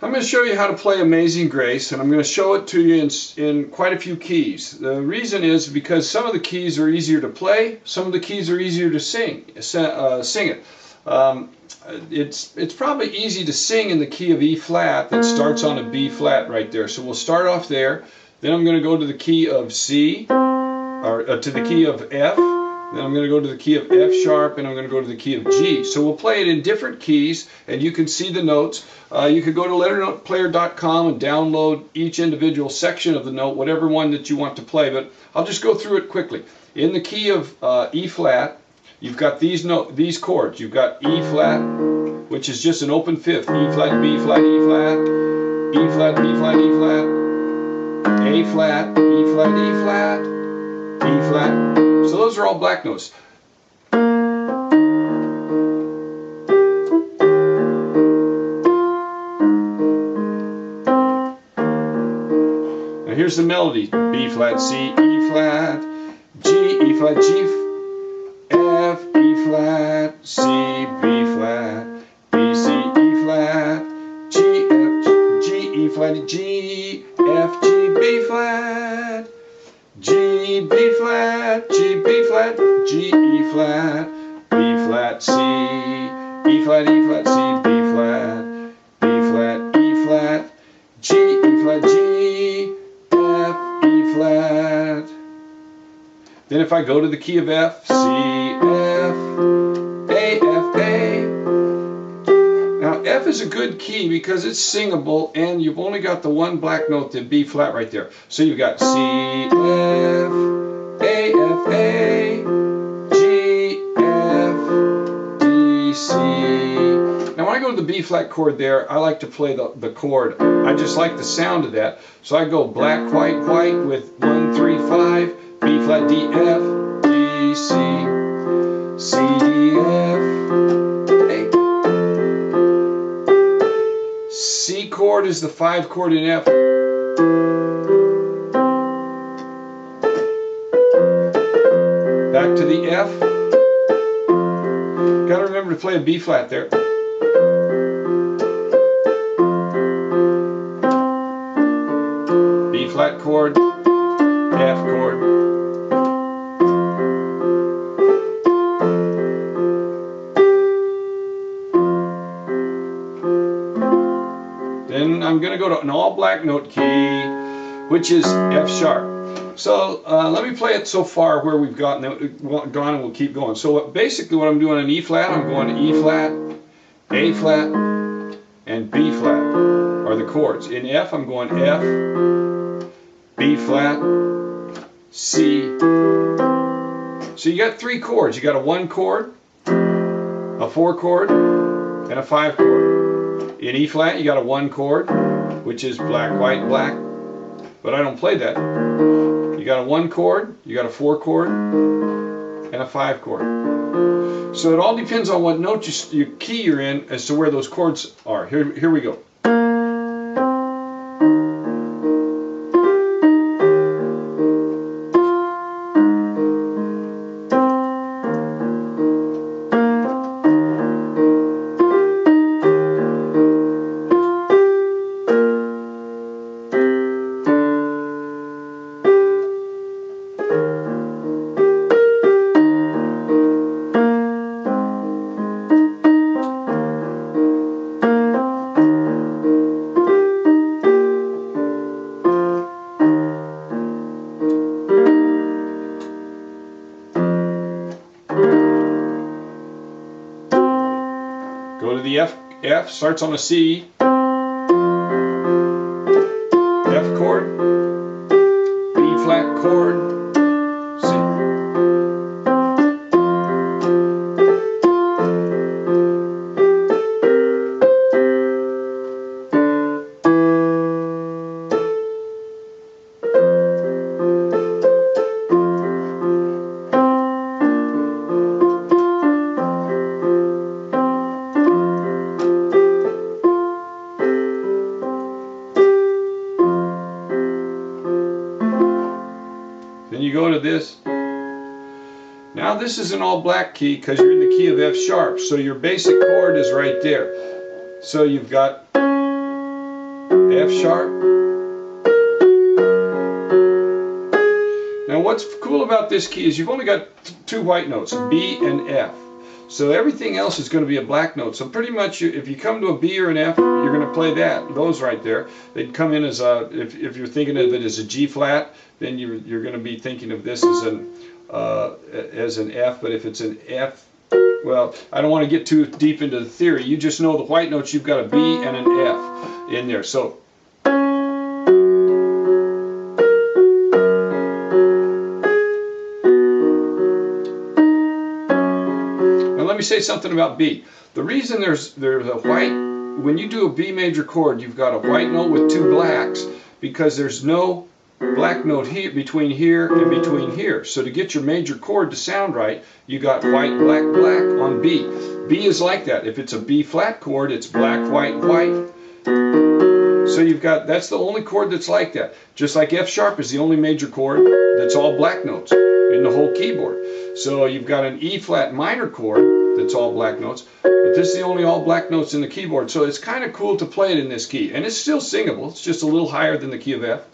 I'm going to show you how to play Amazing Grace, and I'm going to show it to you in quite a few keys. The reason is because some of the keys are easier to play, some of the keys are easier to sing it. It's probably easy to sing in the key of E flat that starts on a B flat right there. So we'll start off there. Then I'm going to go to the key of C, or to the key of F. Then I'm going to go to the key of F sharp, and I'm going to go to the key of G. So we'll play it in different keys, and you can see the notes. You could go to letternoteplayer.com and download each individual section of the note, whatever one that you want to play. But I'll just go through it quickly. In the key of E flat, you've got these chords. You've got E flat, which is just an open fifth. E flat, B flat, E flat, E flat, B flat, E flat, A flat, E flat, E flat, E flat. So those are all black notes. Now here's the melody. B flat, C, E flat, G, E flat, G, F, E flat, C, B flat, B, C, E flat, G, F, G, E flat, G, F, G, B flat, G, B flat, G, B flat, G, E flat, B flat, C, E flat, E flat, C, B flat, B flat, E flat, G, E flat, G, F, E flat. Then if I go to the key of F, C, F, A, F, A. Now F is a good key because it's singable and you've only got the one black note, the B flat right there. So you've got C, F, A, F, A, G, F, D, C. Now when I go to the B flat chord there, I like to play the chord. I just like the sound of that. So I go black, white, white with 1, 3, 5, B flat, D, F, D, C, C, D, F, A. C chord is the 5 chord in F. Back to the F. Got to remember to play a B flat there. B flat chord, F chord. Then I'm going to go to an all black note key, which is F sharp. So let me play it so far where we've gone and we'll keep going. So basically what I'm doing on E flat, I'm going to E flat, A flat, and B flat are the chords. In F, I'm going F, B flat, C. So you got 3 chords. You got a 1 chord, a 4 chord, and a 5 chord. In E flat, you got a 1 chord, which is black, white, black, but I don't play that. You got a 1 chord, you got a 4 chord, and a 5 chord. So it all depends on what note your key you're in as to where those chords are. Here we go. Go to the F starts on a C, F chord, B flat chord, C. Then you go to this. Now this is an all black key because you're in the key of F sharp. So your basic chord is right there. So you've got F sharp. Now what's cool about this key is you've only got two white notes, B and F. So everything else is going to be a black note. So pretty much if you come to a B or an F, you're going to play those right there. They'd come in as a, if you're thinking of it as a G flat, then you're going to be thinking of this as an F. But if it's an F, well, I don't want to get too deep into the theory. You just know the white notes, you've got a B and an F in there. So let me say something about B. The reason there's a white, when you do a B major chord, you've got a white note with two blacks because there's no black note here between here and between here. So to get your major chord to sound right, you got white, black, black on B. B is like that. If it's a B flat chord, it's black, white, white. So you've got, that's the only chord that's like that. Just like F sharp is the only major chord that's all black notes in the whole keyboard. So you've got an E flat minor chord that's all black notes, but this is the only all black notes in the keyboard. So it's kind of cool to play it in this key, and it's still singable. It's just a little higher than the key of F.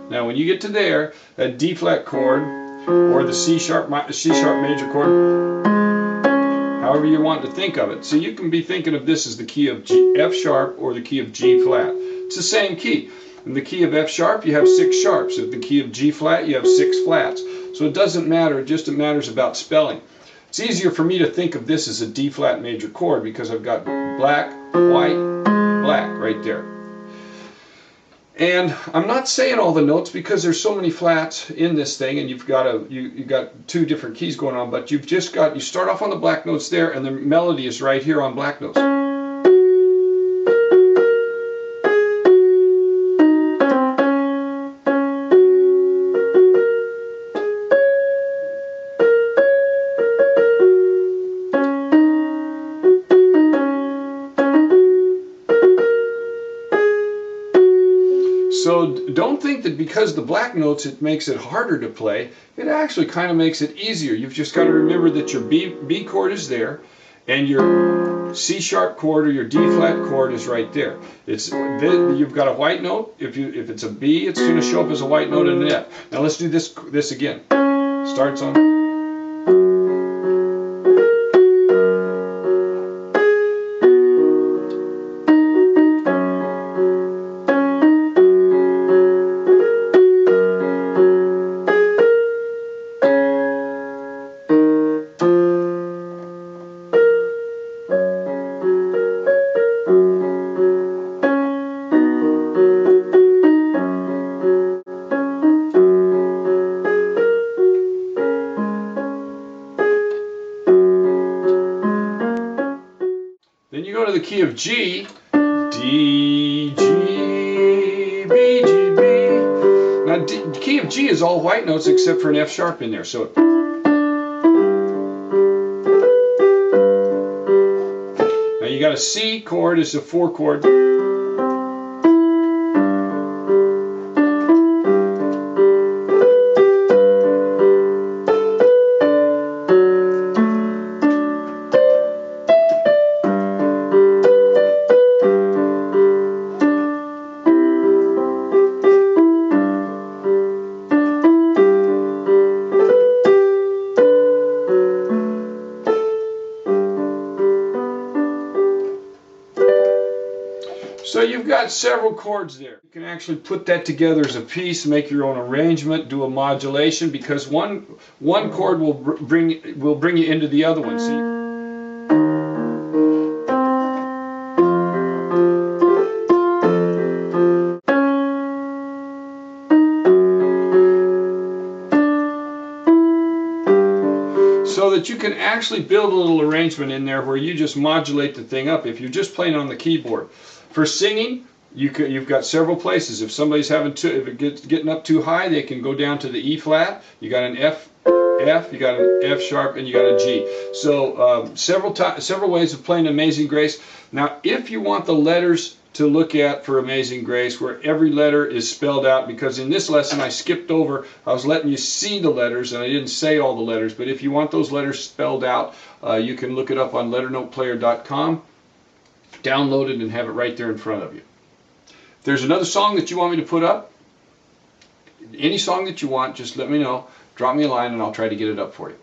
Now when you get to there, that D flat chord or the C sharp major chord, however you want to think of it. So you can be thinking of this as the key of F sharp or the key of G flat. It's the same key. In the key of F sharp you have 6 sharps. In the key of G flat you have 6 flats. So it doesn't matter, it matters about spelling. It's easier for me to think of this as a D flat major chord because I've got black, white, black right there. And I'm not saying all the notes because there's so many flats in this thing, and you've got you got 2 different keys going on, but you've just got, you start off on the black notes there, and the melody is right here on black notes. So don't think that because the black notes it makes it harder to play. It actually kind of makes it easier. You've just got to remember that your B chord is there and your C sharp chord or your D flat chord is right there. You've got a white note. If it's a B, it's going to show up as a white note and an F. Now let's do this again. Starts on. Then you go to the key of G, D, G, B, G, B. Now the key of G is all white notes except for an F sharp in there. So now you got a C chord, it's a 4 chord. So you've got several chords there. You can actually put that together as a piece, make your own arrangement, do a modulation, because one chord will bring you into the other one. See? So that you can actually build a little arrangement in there where you just modulate the thing up if you're just playing on the keyboard. For singing, you've got several places. If somebody's if it gets getting up too high, they can go down to the E flat. You got an F F, you got an F sharp, and you got a G. So several ways of playing Amazing Grace. Now, if you want the letters to look at for Amazing Grace, where every letter is spelled out, because in this lesson I skipped over, I was letting you see the letters and I didn't say all the letters, but if you want those letters spelled out, you can look it up on letternoteplayer.com, download it, and have it right there in front of you. If there's another song that you want me to put up, any song that you want, just let me know, drop me a line, and I'll try to get it up for you.